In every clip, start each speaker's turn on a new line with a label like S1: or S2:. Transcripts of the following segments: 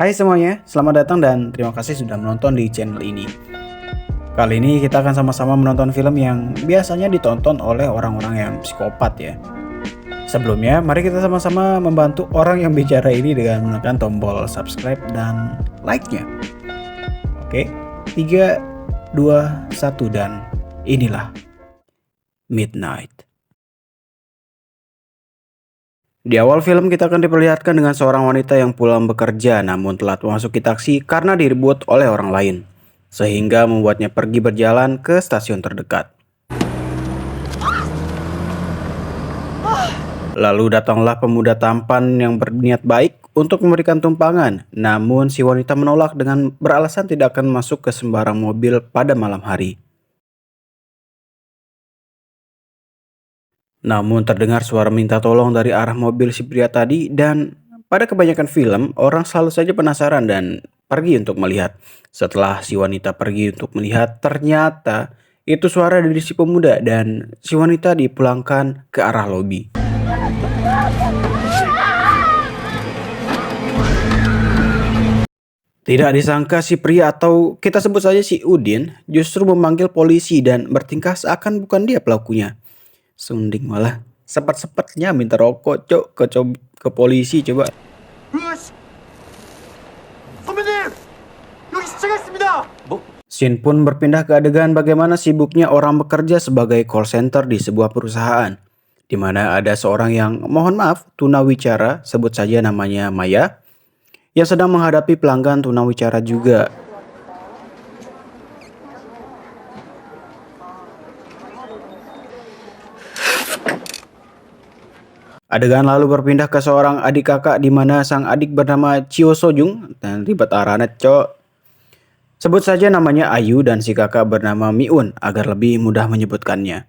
S1: Hai semuanya, selamat datang dan terima kasih sudah menonton di channel ini. Kali ini kita akan sama-sama menonton film yang biasanya ditonton oleh orang-orang yang psikopat ya. Sebelumnya, mari kita sama-sama membantu orang yang bicara ini dengan menekan tombol subscribe dan like-nya. Oke, 3, 2, 1 dan inilah Midnight. Di awal film kita akan diperlihatkan dengan seorang wanita yang pulang bekerja namun telat memasuki taksi karena direbut oleh orang lain. Sehingga membuatnya pergi berjalan ke stasiun terdekat. Lalu datanglah pemuda tampan yang berniat baik untuk memberikan tumpangan. Namun si wanita menolak dengan beralasan tidak akan masuk ke sembarang mobil pada malam hari. Namun terdengar suara minta tolong dari arah mobil si pria tadi dan pada kebanyakan film orang selalu saja penasaran dan pergi untuk melihat. Setelah si wanita pergi untuk melihat ternyata itu suara dari si pemuda dan si wanita dipulangkan ke arah lobi. Tidak disangka si pria atau kita sebut saja si Udin justru memanggil polisi dan bertingkah seakan bukan dia pelakunya. Sunding malah sepet-sepetnya minta rokok ke polisi coba. Scene pun berpindah ke adegan bagaimana sibuknya orang bekerja sebagai call center di sebuah perusahaan. Di mana ada seorang yang mohon maaf tunawicara, sebut saja namanya Maya, yang sedang menghadapi pelanggan tunawicara juga. Adegan lalu berpindah ke seorang adik kakak di mana sang adik bernama Chio Sojung dan ribet aranet cok. Sebut saja namanya Ayu dan si kakak bernama Miun agar lebih mudah menyebutkannya.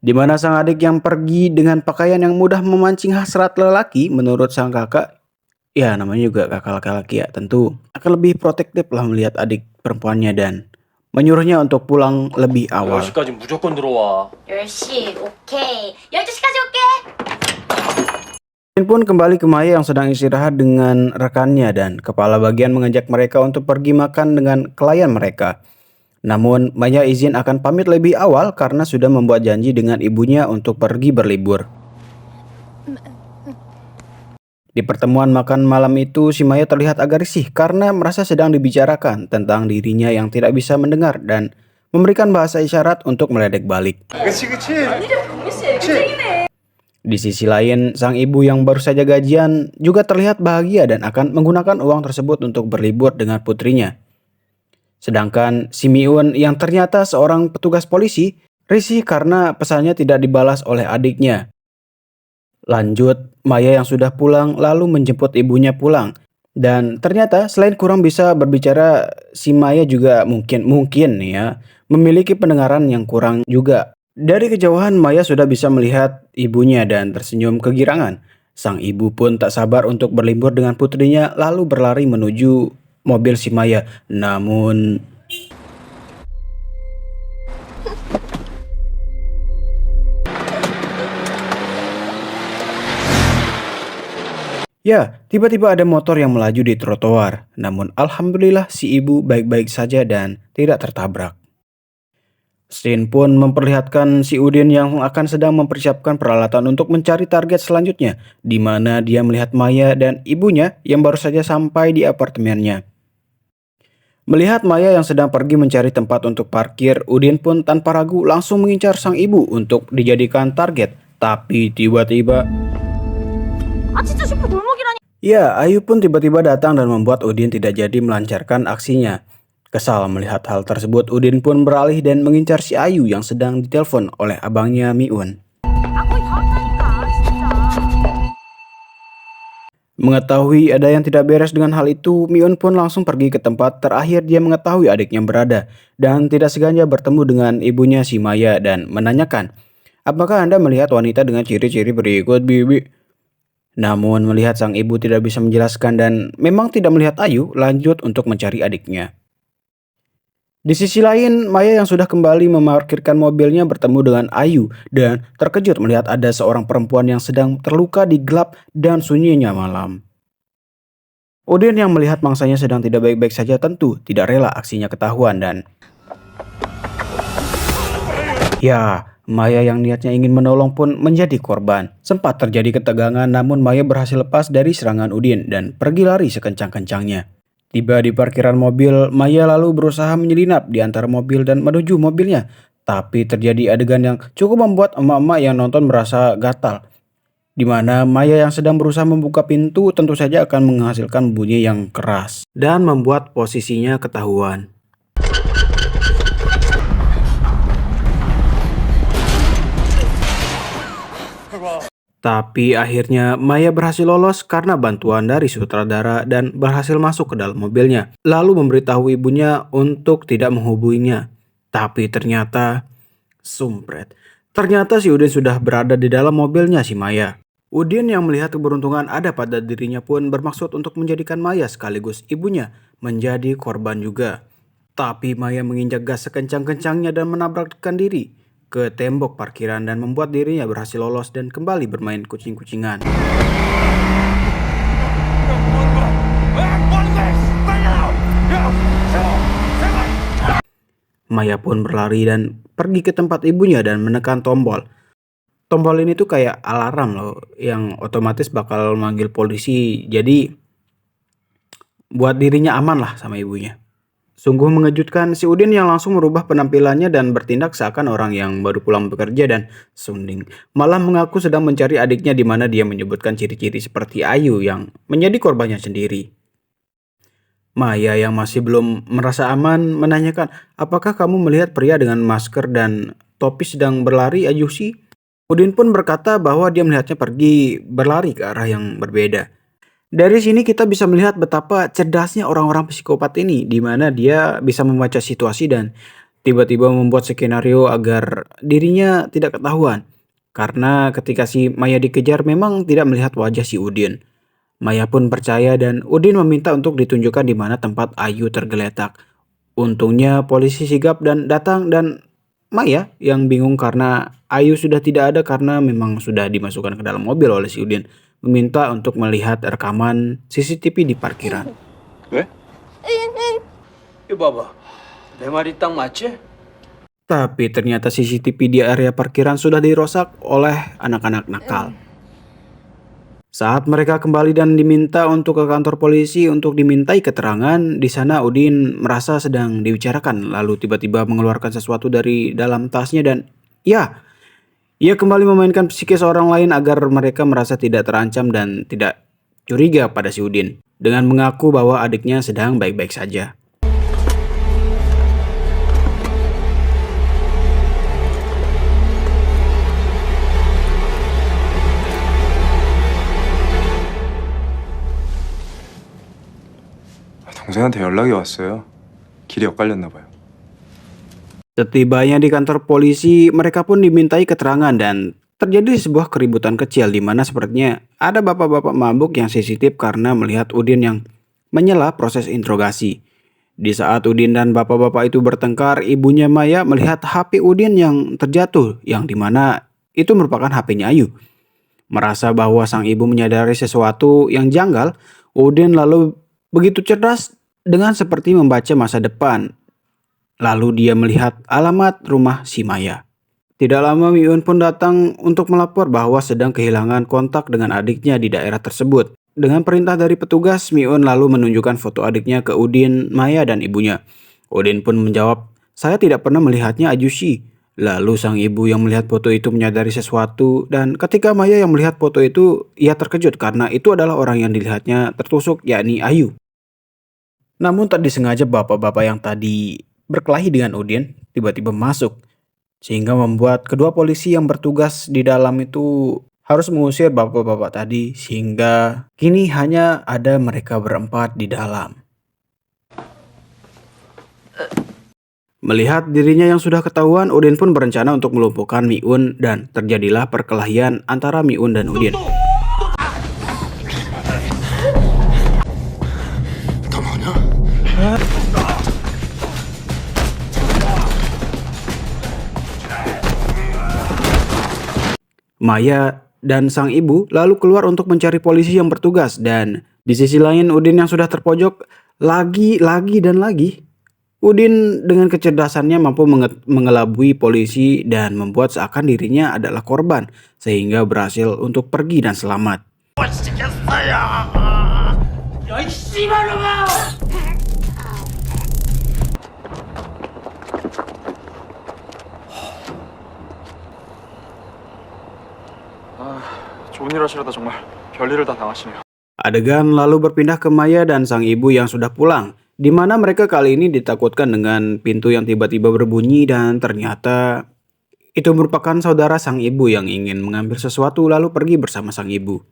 S1: Di mana sang adik yang pergi dengan pakaian yang mudah memancing hasrat lelaki menurut sang kakak, ya namanya juga kakak laki-laki ya tentu, akan lebih protektif lah melihat adik perempuannya dan menyuruhnya untuk pulang lebih awal.
S2: 10시까지 무조건 들어와.
S3: 10시 오케이 12시까지 올게.
S1: Pun kembali ke Maya yang sedang istirahat dengan rekannya dan kepala bagian mengajak mereka untuk pergi makan dengan klien mereka. Namun Maya izin akan pamit lebih awal karena sudah membuat janji dengan ibunya untuk pergi berlibur. Di pertemuan makan malam itu si Maya terlihat agak risih karena merasa sedang dibicarakan tentang dirinya yang tidak bisa mendengar dan memberikan bahasa isyarat untuk meledek balik. Di sisi lain, sang ibu yang baru saja gajian juga terlihat bahagia dan akan menggunakan uang tersebut untuk berlibur dengan putrinya. Sedangkan si Miun yang ternyata seorang petugas polisi risih karena pesannya tidak dibalas oleh adiknya. Lanjut, Maya yang sudah pulang lalu menjemput ibunya pulang. Dan ternyata selain kurang bisa berbicara, si Maya juga mungkin ya memiliki pendengaran yang kurang juga. Dari kejauhan Maya sudah bisa melihat ibunya dan tersenyum kegirangan. Sang ibu pun tak sabar untuk berlibur dengan putrinya lalu berlari menuju mobil si Maya. Namun ya, tiba-tiba ada motor yang melaju di trotoar. Namun alhamdulillah si ibu baik-baik saja dan tidak tertabrak. Scene pun memperlihatkan si Udin yang akan sedang mempersiapkan peralatan untuk mencari target selanjutnya, di mana dia melihat Maya dan ibunya yang baru saja sampai di apartemennya. Melihat Maya yang sedang pergi mencari tempat untuk parkir, Udin pun tanpa ragu langsung mengincar sang ibu untuk dijadikan target. Tapi tiba-tiba, ya, Ayu pun tiba-tiba datang dan membuat Udin tidak jadi melancarkan aksinya. Kesal melihat hal tersebut, Udin pun beralih dan mengincar si Ayu yang sedang ditelepon oleh abangnya Miun. Mengetahui ada yang tidak beres dengan hal itu, Miun pun langsung pergi ke tempat terakhir dia mengetahui adiknya berada dan tidak sengaja bertemu dengan ibunya si Maya dan menanyakan, "Apakah Anda melihat wanita dengan ciri-ciri berikut, Bibi?" Namun melihat sang ibu tidak bisa menjelaskan dan memang tidak melihat Ayu, lanjut untuk mencari adiknya. Di sisi lain, Maya yang sudah kembali memarkirkan mobilnya bertemu dengan Ayu dan terkejut melihat ada seorang perempuan yang sedang terluka di gelap dan sunyinya malam. Udin yang melihat mangsanya sedang tidak baik-baik saja tentu tidak rela aksinya ketahuan dan ya, Maya yang niatnya ingin menolong pun menjadi korban. Sempat terjadi ketegangan namun Maya berhasil lepas dari serangan Udin dan pergi lari sekencang-kencangnya. Tiba di parkiran mobil, Maya lalu berusaha menyelinap di antara mobil dan menuju mobilnya. Tapi terjadi adegan yang cukup membuat emak-emak yang nonton merasa gatal. Di mana Maya yang sedang berusaha membuka pintu tentu saja akan menghasilkan bunyi yang keras dan membuat posisinya ketahuan. Tapi akhirnya Maya berhasil lolos karena bantuan dari sutradara dan berhasil masuk ke dalam mobilnya. Lalu memberitahu ibunya untuk tidak menghubunginya. Tapi ternyata, sumpret. Ternyata si Udin sudah berada di dalam mobilnya si Maya. Udin yang melihat keberuntungan ada pada dirinya pun bermaksud untuk menjadikan Maya sekaligus ibunya menjadi korban juga. Tapi Maya menginjak gas sekencang-kencangnya dan menabrakkan diri ke tembok parkiran dan membuat dirinya berhasil lolos dan kembali bermain kucing-kucingan. Maya pun berlari dan pergi ke tempat ibunya dan menekan tombol. Tombol ini tuh kayak alarm loh yang otomatis bakal manggil polisi. Jadi buat dirinya aman lah sama ibunya. Sungguh mengejutkan, si Udin yang langsung merubah penampilannya dan bertindak seakan orang yang baru pulang bekerja dan sunding. Malah mengaku sedang mencari adiknya di mana dia menyebutkan ciri-ciri seperti Ayu yang menjadi korbannya sendiri. Maya yang masih belum merasa aman menanyakan, apakah kamu melihat pria dengan masker dan topi sedang berlari Ayushi? Udin pun berkata bahwa dia melihatnya pergi berlari ke arah yang berbeda. Dari sini kita bisa melihat betapa cerdasnya orang-orang psikopat ini, di mana dia bisa membaca situasi dan tiba-tiba membuat skenario agar dirinya tidak ketahuan. Karena ketika si Maya dikejar memang tidak melihat wajah si Udin. Maya pun percaya dan Udin meminta untuk ditunjukkan di mana tempat Ayu tergeletak. Untungnya polisi sigap dan datang dan Maya yang bingung karena Ayu sudah tidak ada karena memang sudah dimasukkan ke dalam mobil oleh si Udin. Meminta untuk melihat rekaman CCTV di parkiran.
S2: 왜? 이거 봐봐. 내 말이 딱 맞지?
S1: Tapi ternyata CCTV di area parkiran sudah dirusak oleh anak-anak nakal. Saat mereka kembali dan diminta untuk ke kantor polisi untuk dimintai keterangan, di sana Udin merasa sedang dibicarakan lalu tiba-tiba mengeluarkan sesuatu dari dalam tasnya dan ya, ia kembali memainkan psikis orang lain agar mereka merasa tidak terancam dan tidak curiga pada si Udin. Dengan mengaku bahwa adiknya sedang baik-baik saja.
S4: 동생한테 연락이 왔어요. 길이 엇갈렸나 봐요.
S1: Setibanya di kantor polisi, mereka pun dimintai keterangan dan terjadi sebuah keributan kecil di mana sepertinya ada bapak-bapak mabuk yang sensitif karena melihat Udin yang menyela proses interogasi. Di saat Udin dan bapak-bapak itu bertengkar, ibunya Maya melihat HP Udin yang terjatuh yang dimana itu merupakan HP-nya Ayu. Merasa bahwa sang ibu menyadari sesuatu yang janggal, Udin lalu begitu cerdas dengan seperti membaca masa depan. Lalu dia melihat alamat rumah si Maya. Tidak lama Miun pun datang untuk melapor bahwa sedang kehilangan kontak dengan adiknya di daerah tersebut. Dengan perintah dari petugas, Miun lalu menunjukkan foto adiknya ke Udin, Maya dan ibunya. Udin pun menjawab, saya tidak pernah melihatnya Ayushi. Lalu sang ibu yang melihat foto itu menyadari sesuatu dan ketika Maya yang melihat foto itu, ia terkejut karena itu adalah orang yang dilihatnya tertusuk yakni Ayu. Namun tak disengaja bapak-bapak yang tadi berkelahi dengan Udin tiba-tiba masuk sehingga membuat kedua polisi yang bertugas di dalam itu harus mengusir bapak-bapak tadi sehingga kini hanya ada mereka berempat di dalam. Melihat dirinya yang sudah ketahuan, Udin pun berencana untuk melumpuhkan Miun dan terjadilah perkelahian antara Miun dan Udin. Maya dan sang ibu lalu keluar untuk mencari polisi yang bertugas dan Di sisi lain, Udin yang sudah terpojok lagi dan lagi. Udin dengan kecerdasannya mampu mengelabui polisi dan membuat seakan dirinya adalah korban, sehingga berhasil untuk pergi dan selamat.
S4: 좋은 일 하시려다 정말 별일을 다 당하시네요.
S1: Adegan lalu berpindah ke Maya dan sang ibu yang sudah pulang, di mana mereka kali ini ditakutkan dengan pintu yang tiba-tiba berbunyi dan ternyata itu merupakan saudara sang ibu yang ingin mengambil sesuatu lalu pergi bersama sang ibu.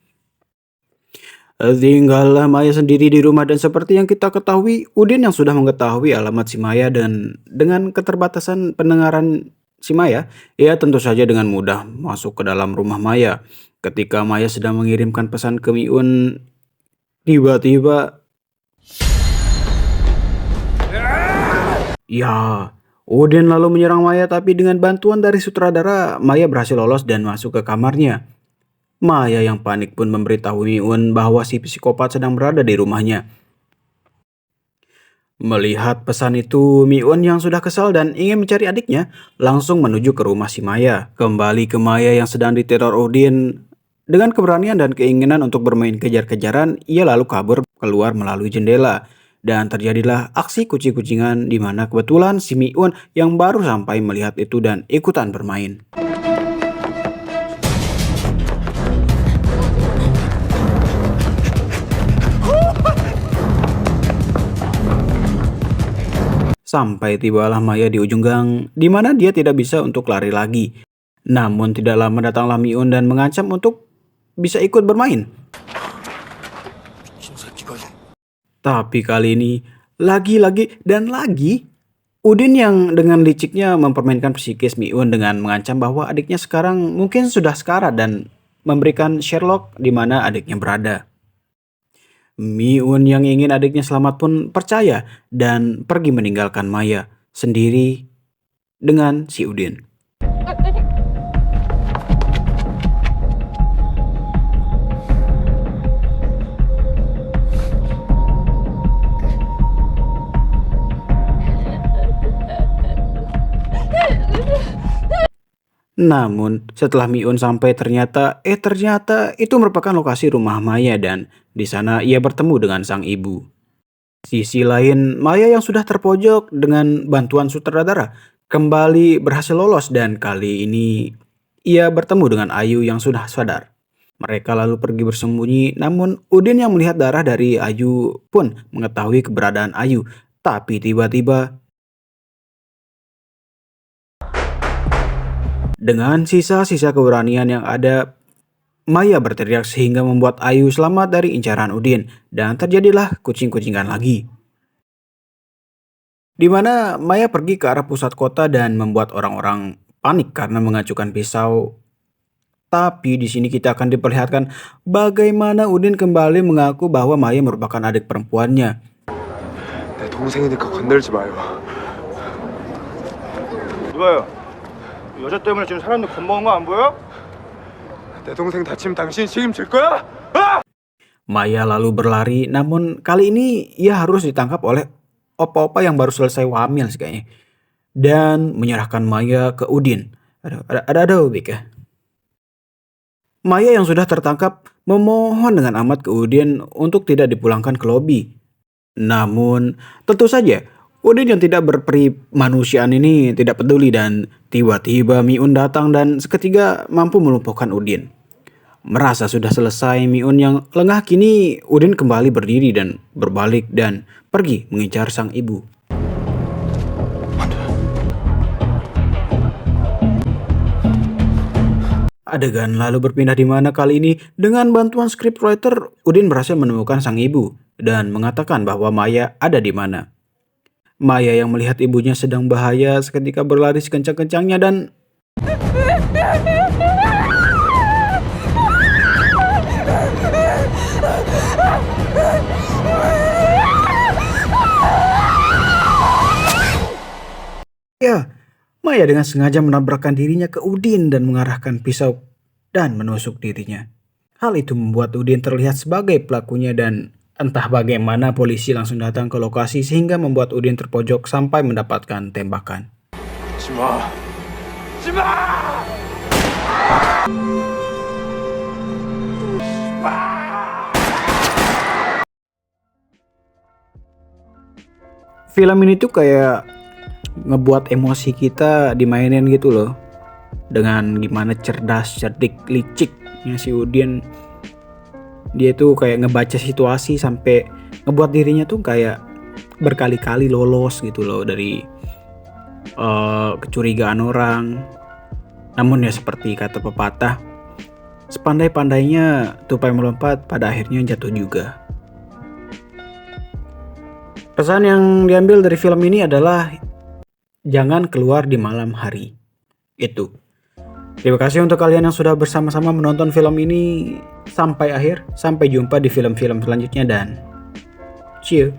S1: Tinggallah Maya sendiri di rumah dan seperti yang kita ketahui, Udin yang sudah mengetahui alamat si Maya dan dengan keterbatasan pendengaran si Maya, ia tentu saja dengan mudah masuk ke dalam rumah Maya. Ketika Maya sedang mengirimkan pesan ke Miun, tiba-tiba ya, Udin lalu menyerang Maya tapi dengan bantuan dari sutradara, Maya berhasil lolos dan masuk ke kamarnya. Maya yang panik pun memberitahu Miun bahwa si psikopat sedang berada di rumahnya. Melihat pesan itu, Miun yang sudah kesal dan ingin mencari adiknya, langsung menuju ke rumah si Maya. Kembali ke Maya yang sedang diteror Udin. Dengan keberanian dan keinginan untuk bermain kejar-kejaran, ia lalu kabur keluar melalui jendela. Dan terjadilah aksi kucing-kucingan di mana kebetulan si Miun yang baru sampai melihat itu dan ikutan bermain. Sampai tibalah Maya di ujung gang, di mana dia tidak bisa untuk lari lagi. Namun tidak lama datanglah Miun dan mengancam untuk bisa ikut bermain. Tapi kali ini, lagi dan lagi, Udin yang dengan liciknya mempermainkan psikis Miun dengan mengancam bahwa adiknya sekarang mungkin sudah sekarat dan memberikan Sherlock di mana adiknya berada. Miun yang ingin adiknya selamat pun percaya dan pergi meninggalkan Maya sendiri dengan si Udin. Namun setelah Miun sampai ternyata itu merupakan lokasi rumah Maya dan di sana ia bertemu dengan sang ibu. Sisi lain, Maya yang sudah terpojok dengan bantuan sutradara kembali berhasil lolos dan kali ini ia bertemu dengan Ayu yang sudah sadar. Mereka lalu pergi bersembunyi, namun Udin yang melihat darah dari Ayu pun mengetahui keberadaan Ayu. Tapi tiba-tiba dengan sisa-sisa keberanian yang ada, Maya berteriak sehingga membuat Ayu selamat dari incaran Udin dan terjadilah kucing-kucingan lagi. Di mana Maya pergi ke arah pusat kota dan membuat orang-orang panik karena mengacukan pisau. Tapi di sini kita akan diperlihatkan bagaimana Udin kembali mengaku bahwa Maya merupakan adik perempuannya.
S4: 내 동생이니까 건들지 마요.
S5: 누가요? 여자 때문에 지금 사람들 겁먹은 거 안 보여?
S4: 내 동생 다치면 당신 책임질 거야?
S1: Maya lalu berlari, namun kali ini ia harus ditangkap oleh opa-opa yang baru selesai hamil sih kayaknya. Dan menyerahkan Maya ke Udin. Ada Bik ya. Maya yang sudah tertangkap memohon dengan amat ke Udin untuk tidak dipulangkan ke lobi. Namun tentu saja Udin yang tidak berperi manusiaan ini tidak peduli dan tiba-tiba Miun datang dan seketika mampu melumpuhkan Udin. Merasa sudah selesai Miun yang lengah, kini Udin kembali berdiri dan berbalik dan pergi mengincar sang ibu. Adegan lalu berpindah di mana kali ini dengan bantuan scriptwriter Udin berhasil menemukan sang ibu dan mengatakan bahwa Maya ada di mana. Maya yang melihat ibunya sedang bahaya seketika berlari sekencang-kencangnya dan ya, Maya dengan sengaja menabrakkan dirinya ke Udin dan mengarahkan pisau dan menusuk dirinya. Hal itu membuat Udin terlihat sebagai pelakunya dan Entah bagaimana polisi langsung datang ke lokasi sehingga membuat Udin terpojok sampai mendapatkan tembakan.
S2: 지마! 지마!
S1: Film ini tuh kayak ngebuat emosi kita dimainin gitu loh. Dengan gimana cerdas, cerdik, liciknya si Udin. Dia tuh kayak ngebaca situasi sampai ngebuat dirinya tuh kayak berkali-kali lolos gitu loh dari kecurigaan orang. Namun ya seperti kata pepatah, sepandai-pandainya tupai melompat pada akhirnya jatuh juga. Pesan yang diambil dari film ini adalah jangan keluar di malam hari. Itu. Terima kasih untuk kalian yang sudah bersama-sama menonton film ini sampai akhir. Sampai jumpa di film-film selanjutnya dan cheers.